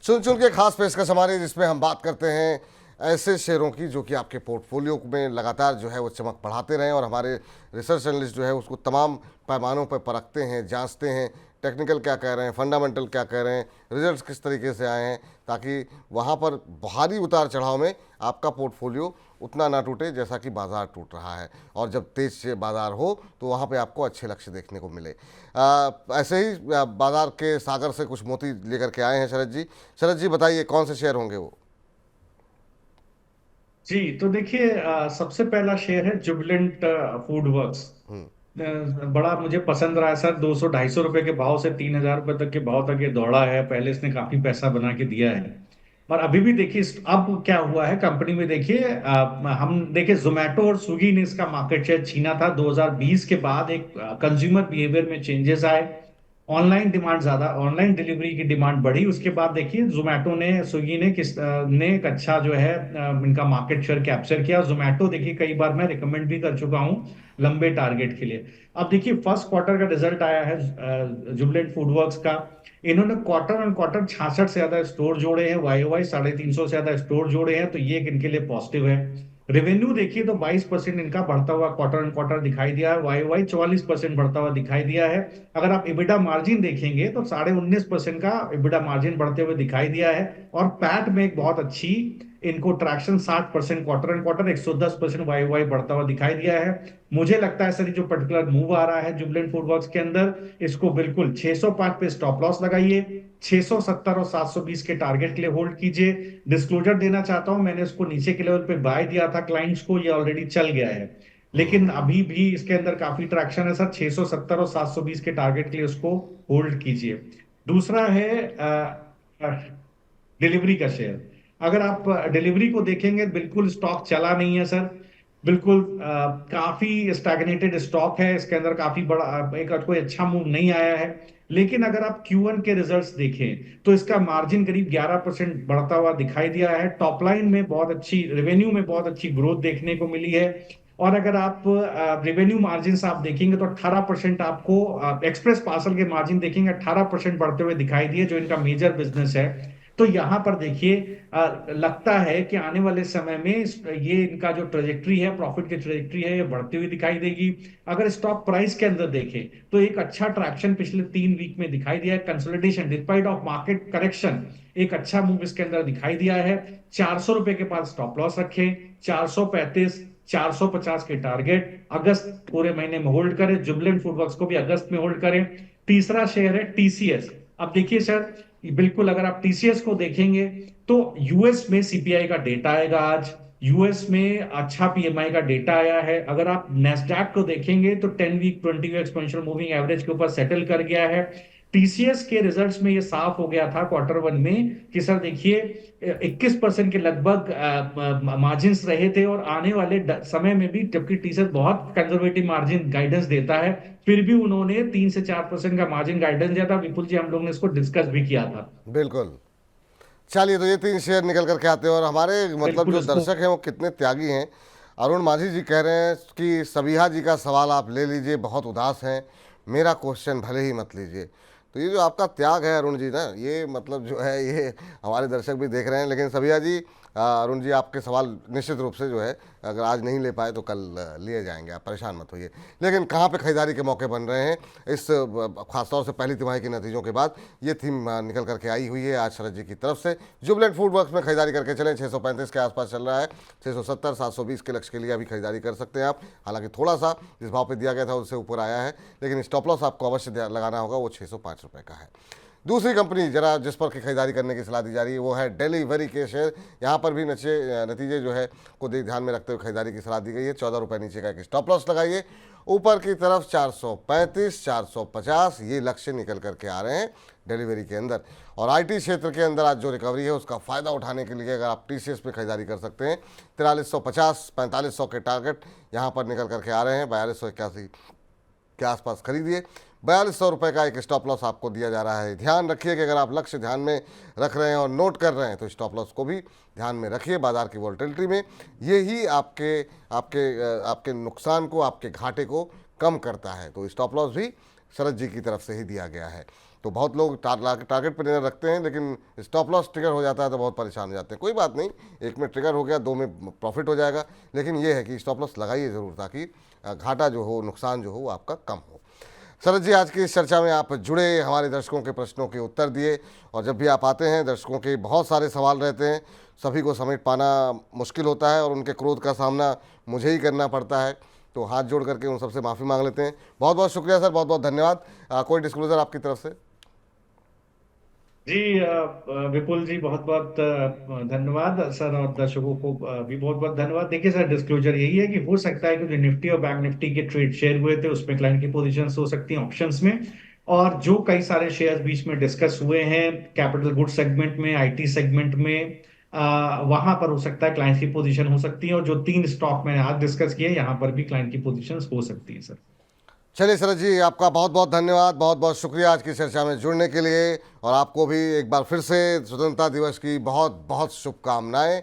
चुन चुन के खास पेशकश हमारे, जिसमें हम बात करते हैं ऐसे शेयरों की जो कि आपके पोर्टफोलियो में लगातार जो है वो चमक बढ़ाते रहें, और हमारे रिसर्च एनालिस्ट जो है उसको तमाम पैमानों पर परखते हैं, जांचते हैं, टेक्निकल क्या कह रहे हैं, फंडामेंटल क्या कह रहे हैं, रिजल्ट्स किस तरीके से आए हैं, ताकि वहाँ पर भारी उतार चढ़ाव में आपका पोर्टफोलियो उतना ना टूटे जैसा कि बाज़ार टूट रहा है, और जब तेज से बाज़ार हो तो वहाँ पे आपको अच्छे लक्ष्य देखने को मिले। ऐसे ही बाज़ार के सागर से कुछ मोती लेकर के आए हैं शरद जी। शरद जी बताइए कौन से शेयर होंगे वो। जी तो देखिए, सबसे पहला शेयर है जुबिलेंट फूड वर्क्स। हम्म। बड़ा मुझे पसंद रहा है सर। 200-250 रुपए के भाव से 3,000 रुपए तक के भाव तक ये दौड़ा है। पहले इसने काफी पैसा बना के दिया है। और अभी भी देखिए अब क्या हुआ है कंपनी में। देखिए हम देखिए जोमेटो और स्विगी ने इसका मार्केट शेयर छीना था 2020 के बाद। एक कंज्यूमर बिहेवियर में चेंजेस आए। ऑनलाइन डिमांड ज्यादा, ऑनलाइन डिलीवरी की डिमांड बढ़ी। उसके बाद देखिए जोमेटो ने, स्विगी ने ने एक अच्छा जो है इनका मार्केट शेयर कैप्चर किया। जोमेटो देखिए कई बार मैं रिकमेंड भी कर चुका हूं लंबे टारगेट के लिए। अब देखिए फर्स्ट क्वार्टर का रिजल्ट आया है जुबलेंट फूडवर्क्स का। इन्होंने क्वार्टर ऑन क्वार्टर 66 से ज्यादा स्टोर जोड़े हैं, वाई वाई 350 से ज्यादा स्टोर जोड़े हैं, तो ये एक इनके लिए पॉजिटिव है। रेवेन्यू देखिए तो 22% इनका बढ़ता हुआ क्वार्टर ऑन क्वार्टर दिखाई दिया है, वाई वाई 44% बढ़ता हुआ दिखाई दिया है। अगर आप इबिडा मार्जिन देखेंगे तो 19.5% का इबिडा मार्जिन बढ़ते हुए दिखाई दिया है। और पैट में एक बहुत अच्छी इनको traction 60% quarter and quarter, 110% Y Y बढ़ता हुआ दिखाई दिया है। मुझे लगता है सर ये जो पर्टिकुलर मूव आ रहा है जुबलेंट फूडवर्क्स के अंदर, इसको बिल्कुल 605 पे स्टॉप लॉस लगाइए, 670 और 720 के टारगेट के लिए होल्ड कीजिए। डिस्क्लोजर देना चाहता हूं, मैंने उसको नीचे के लेवल पे बाय दिया था क्लाइंट्स को, ये ऑलरेडी चल गया है। लेकिन अभी भी इसके अंदर काफी ट्रैक्शन है सर। 670 और 720 के टारगेट के लिए उसको होल्ड कीजिए। दूसरा है डिलीवरी का शेयर। अगर आप डिलीवरी को देखेंगे, बिल्कुल स्टॉक चला नहीं है सर। बिल्कुल काफी स्टैग्नेटेड स्टॉक है। इसके अंदर काफी बड़ा एक कोई अच्छा मूव नहीं आया है। लेकिन अगर आप Q1 के रिजल्ट्स देखें तो इसका मार्जिन करीब 11% बढ़ता हुआ दिखाई दिया है। टॉप लाइन में बहुत अच्छी, रेवेन्यू में बहुत अच्छी ग्रोथ देखने को मिली है। और अगर आप रेवेन्यू मार्जिन आप देखेंगे तो 18% आपको, एक्सप्रेस पार्सल के मार्जिन देखेंगे 18% बढ़ते हुए दिखाई दिए, जो इनका मेजर बिजनेस है। तो यहां पर देखिए लगता है कि आने वाले समय में ये इनका जो ट्रेजेक्ट्री है, प्रॉफिट की ट्रेजेक्ट्री है, ये बढ़ती हुई दिखाई देगी। अगर स्टॉक प्राइस के अंदर देखें तो एक अच्छा ट्रैक्शन पिछले 3 वीक में दिखाई दिया है। Consolidation despite of market correction, एक अच्छा मूव इसके अंदर दिखाई दिया है। 400 रुपए के पास स्टॉप लॉस रखें, 435 450 के टारगेट अगस्त पूरे महीने में होल्ड करें। जुबलेंट फूडवर्क्स को भी अगस्त में होल्ड करें। तीसरा शेयर है टीसीएस। अब देखिए सर, बिल्कुल अगर आप टीसीएस को देखेंगे तो यूएस में सीपीआई का डेटा आएगा आज। यूएस में अच्छा पीएमआई का डेटा आया है। अगर आप नेस्डैक को देखेंगे तो 10 week 20 week exponential moving average के ऊपर सेटल कर गया है। टीसीएस के रिजल्ट्स में ये साफ हो गया था क्वार्टर 1 में कि सर देखिए 21% के लगभग मार्जिन रहे थे, और आने वाले समय में भी, जबकि टीसीएस बहुत कंजर्वेटिव मार्जिन गाइडेंस देता है, फिर भी उन्होंने 3 से 4% का मार्जिन गाइडेंस दिया था। विपुल जी, हम लोग ने इसको डिस्कस भी किया था। बिल्कुल। चलिए, तो ये तीन शेयर निकल करके आते हैं, और हमारे मतलब बिल्कुल जो इसको। दर्शक हैं वो कितने त्यागी हैं। अरुण माझी जी कह रहे हैं कि सबिहा जी का सवाल आप ले लीजिए, बहुत उदास हैं, मेरा क्वेश्चन भले ही मत लीजिए। तो ये जो आपका त्याग है अरुण जी ना, ये मतलब जो है ये हमारे दर्शक भी देख रहे हैं। लेकिन सबिहा जी, अरुण जी आपके सवाल निश्चित रूप से जो है अगर आज नहीं ले पाए तो कल लिए जाएंगे, आप परेशान मत होइए। लेकिन कहाँ पे खरीदारी के मौके बन रहे हैं इस खासतौर से पहली तिमाही के नतीजों के बाद, ये थीम निकल करके आई हुई है आज शरद जी की तरफ से। जुबलेंट फूड वर्क्स में खरीदारी करके चलें, 635 के आसपास चल रहा है। 670 720 के लक्ष्य के लिए अभी खरीदारी कर सकते हैं आप। हालांकि थोड़ा सा जिस भाव पे दिया गया था उससे ऊपर आया है, लेकिन स्टॉप लॉस आपको अवश्य लगाना होगा, वो 605 रुपये का है। दूसरी कंपनी जरा जिस पर की खरीदारी करने की सलाह दी जा रही है वो है डिलीवरी के शेयर। यहाँ पर भी नतीजे जो है को ध्यान में रखते हुए खरीदारी की सलाह दी गई है। 14 रुपये नीचे का एक स्टॉप लॉस लगाइए। ऊपर की तरफ 435 450 ये लक्ष्य निकल करके आ रहे हैं डिलीवरी के अंदर। और आईटी क्षेत्र के अंदर आज जो रिकवरी है उसका फ़ायदा उठाने के लिए अगर आप टीसीएस पे खरीदारी कर सकते हैं, 4350 4500 के टारगेट यहाँ पर निकल करके आ रहे हैं। 4281 के आसपास खरीदिए। 4200 रुपये का एक स्टॉप लॉस आपको दिया जा रहा है। ध्यान रखिए कि अगर आप लक्ष्य ध्यान में रख रहे हैं और नोट कर रहे हैं तो स्टॉप लॉस को भी ध्यान में रखिए। बाजार की वॉलेटिलिटी में यही आपके आपके आपके नुकसान को, आपके घाटे को कम करता है, तो स्टॉप लॉस भी शरद जी की तरफ से ही दिया गया है। तो बहुत लोग टारगेट पर नजर रखते हैं, लेकिन स्टॉप लॉस ट्रिगर हो जाता है तो बहुत परेशान हो जाते हैं। कोई बात नहीं, एक में ट्रिगर हो गया, दो में प्रॉफिट हो जाएगा, लेकिन ये है कि स्टॉप लॉस लगाइए ज़रूर, ताकि घाटा जो हो, नुकसान जो हो, वो आपका कम हो। शरद जी, आज की इस चर्चा में आप जुड़े, हमारे दर्शकों के प्रश्नों के उत्तर दिए, और जब भी आप आते हैं दर्शकों के बहुत सारे सवाल रहते हैं, सभी को समेट पाना मुश्किल होता है और उनके क्रोध का सामना मुझे ही करना पड़ता है, तो हाथ जोड़ करके उन सबसे माफ़ी मांग लेते हैं। बहुत बहुत शुक्रिया सर, बहुत बहुत धन्यवाद। कोई डिस्क्लोजर आपकी तरफ से? जी विपुल जी, बहुत बहुत धन्यवाद सर, और दर्शकों को भी बहुत बहुत धन्यवाद। देखिए सर, डिस्क्लोजर यही है कि हो सकता है कि जो निफ्टी और बैंक निफ्टी के ट्रेड शेयर हुए थे उसमें क्लाइंट की पोजीशंस हो सकती हैं ऑप्शंस में, और जो कई सारे शेयर्स बीच में डिस्कस हुए हैं कैपिटल गुड सेगमेंट में, आईटी सेगमेंट में, वहां पर हो सकता है क्लाइंट की पोजीशन हो सकती है, और जो 3 स्टॉक मैंने आज डिस्कस किए यहाँ पर भी क्लाइंट की पोजीशंस हो सकती है सर। चलिए शरद जी, आपका बहुत बहुत धन्यवाद, बहुत बहुत शुक्रिया आज की चर्चा में जुड़ने के लिए, और आपको भी एक बार फिर से स्वतंत्रता दिवस की बहुत बहुत शुभकामनाएं।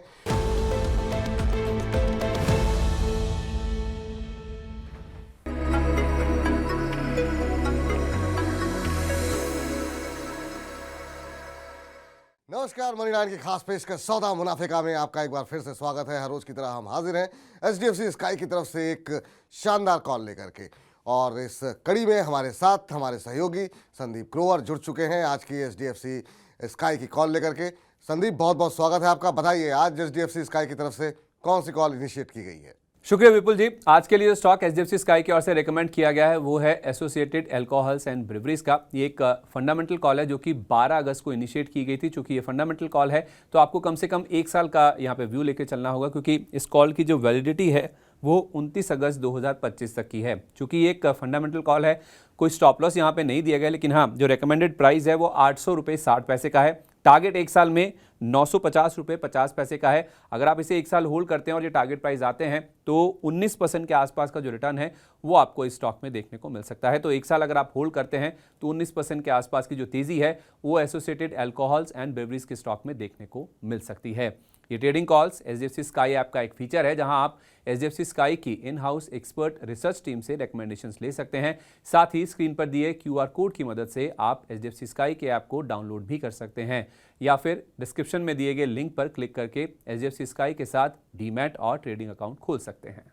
नमस्कार, मनी नाइन की खास पेशकश सौदा मुनाफिका में आपका एक बार फिर से स्वागत है। हर रोज की तरह हम हाजिर हैं HDFC स्काई की तरफ से एक शानदार कॉल लेकर के, और इस कड़ी में हमारे साथ हमारे सहयोगी संदीप ग्रोवर जुड़ चुके हैं आज की HDFC स्काई की कॉल लेकर के। संदीप, बहुत बहुत स्वागत है आपका। बताइए, आज HDFC स्काई की तरफ से कौन सी कॉल इनिशिएट की गई है? शुक्रिया विपुल जी। आज के लिए जो स्टॉक HDFC स्काई की ओर से रेकमेंड किया गया है वो है एसोसिएटेड अल्कोहल्स एंड ब्रिवरीज का। ये एक फंडामेंटल कॉल है जो कि 12 अगस्त को इनिशिएट की गई थी। चूंकि ये फंडामेंटल कॉल है तो आपको कम से कम 1 साल का यहाँ पे व्यू लेके चलना होगा, क्योंकि इस कॉल की जो वैलिडिटी है वो 29 अगस्त 2025 तक की है। चूंकि ये एक फंडामेंटल कॉल है, कोई स्टॉप लॉस यहाँ पे नहीं दिया गया, लेकिन हाँ, जो रिकमेंडेड प्राइस है वो 800 रुपये 60 पैसे का है। टारगेट 1 साल में 950 रुपये 50 पैसे का है। अगर आप इसे 1 साल होल्ड करते हैं और ये टारगेट प्राइस आते हैं तो 19% के आसपास का जो रिटर्न है वो आपको इस स्टॉक में देखने को मिल सकता है। तो 1 साल अगर आप होल्ड करते हैं तो 19% के आसपास की जो तेजी है वो एसोसिएटेड अल्कोहल्स एंड बेवरेज के स्टॉक में देखने को मिल सकती है। ये trading calls HDFC sky app का एक फीचर है, जहां आप HDFC स्काई की in house expert research team से रिकमेंडेशंस ले सकते हैं। साथ ही स्क्रीन पर दिए QR कोड की मदद से आप HDFC स्काई के ऐप को डाउनलोड भी कर सकते हैं, या फिर डिस्क्रिप्शन में दिए गए लिंक पर क्लिक करके HDFC स्काई के साथ डीमैट और ट्रेडिंग अकाउंट खोल सकते हैं।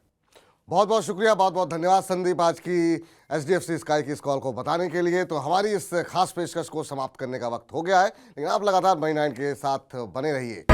बहुत बहुत शुक्रिया, बहुत बहुत धन्यवाद संदीप, आज की HDFC स्काई की इस कॉल को बताने के लिए। तो हमारी इस खास पेशकश को समाप्त करने का वक्त हो गया है, लेकिन आप लगातार मनी नाइन के साथ बने रहिए।